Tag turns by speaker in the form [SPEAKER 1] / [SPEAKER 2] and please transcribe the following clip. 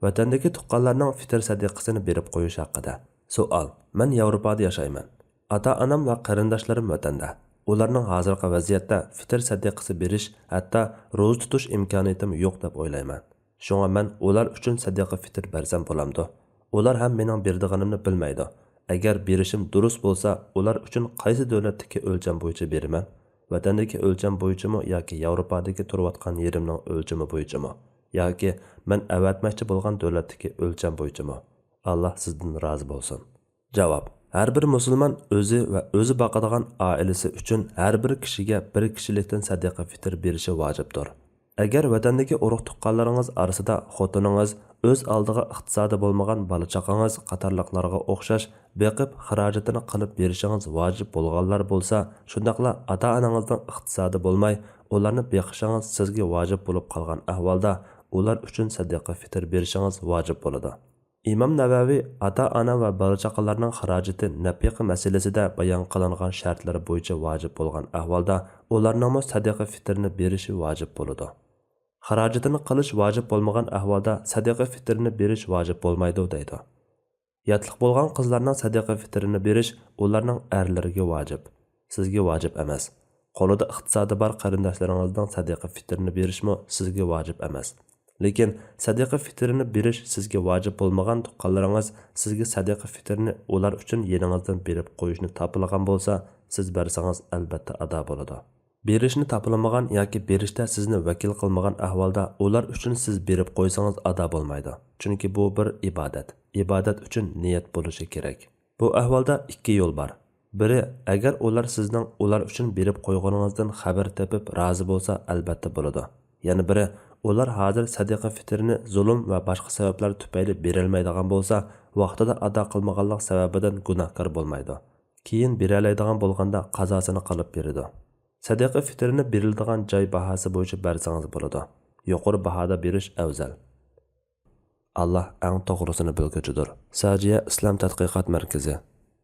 [SPEAKER 1] Vatandagi tuqqanlarning fitr sadiqasini berib qo'yish haqida. Savol: Men Yevropada yashayman. Ota-onam va qarindoshlarim vatanda. Ularning hozirgi vaziyatda fitr sadiqasi berish, hatto ro'za tutish imkoniyatim yo'q deb o'ylayman. Shunga men ular uchun sadiqa fitr bersam bo'lamdi. Ular ham mening berdiganimni bilmaydi. Agar berishim durust bo'lsa, ular uchun qaysi davlatdagi o'lcham bo'yicha beraman? Vatandagi o'lcham bo'yichami yoki Yevropadagi turayotgan yerimning o'lchami bo'yichami? Yoki men avatmoqchi bo'lgan davlatdagi o'lcham bo'yichami? Alloh sizdan rozi bo'lsin. Javob: har bir musulmon o'zi va o'zi boqadigan oilasi uchun har bir kishiga bir kishilikdan sadaqa fitr berishi vojibdir. Agar vatandagi urug' tuqqanlaringiz orasida xotiningiz, o'z oldiga iqtisodi bo'lmagan bola chaqangiz qatorliqlarga o'xshash beqib xarajatini qilib berishingiz vojib bo'lganlar bo'lsa, shundaqla ota-onangizning iqtisodi bo'lmay, ularni beqishingiz sizga vojib bo'lib qolgan ahvolda ular uchun sadaqa fitr berishingiz vojib bo'ladi. İmam Navaviy ota-ona va bola-chaqalarning xarajati nafiqa masalasida bayon qilingan shartlar bo'yicha vojib bo'lgan ahvolda ularning sadaqa fitrni berishi vojib bo'ladi. Xarajatini qilish vojib bo'lmagan ahvolda sadaqa fitrni berish vojib bo'lmaydi deydi. Yatliq bo'lgan qizlarning sadaqa fitrini berish ularning erlariga vojib, sizga vojib emas. Qo'lida iqtisodi bor qarindoshlaringizning sadaqa fitrini berishmi sizga vojib emas. Lekin sadaqa fitrini berish sizga vojib bo'lmagan tuqqanlaringiz sizga sadaqa fitrini ular uchun yeningizdan berib qo'yishni topilgan bo'lsa, siz bersangiz albatta ado bo'ladi. Berishni topilmagan yoki berishda sizni vakil qilmagan ahvolda ular uchun siz berib qo'ysangiz ado bo'lmaydi. Chunki bu bir ibodat. Ibodat uchun niyat bo'lishi kerak. Bu ahvolda ikki yo'l bor. Biri, agar ular sizning ular uchun berib qo'yganingizdan xabar topib rozi bo'lsa, albatta bo'ladi. Yana biri, ular hozir sadaqa fitrini zulm va boshqa sabablar tufayli berilmaydigan bo'lsa, vaqtida ado qilmaganlik sababidan gunohkor bo'lmaydi. Keyin beralaydigan bo'lganda qazosini qilib beradi. Sadaqa fitrini beriladigan joy bahosi bo'yicha bersangiz bo'ladi. Yuqori bahoda berish afzal. Alloh eng to'g'risini bilguchidir. Sajiya Islom tadqiqot markazi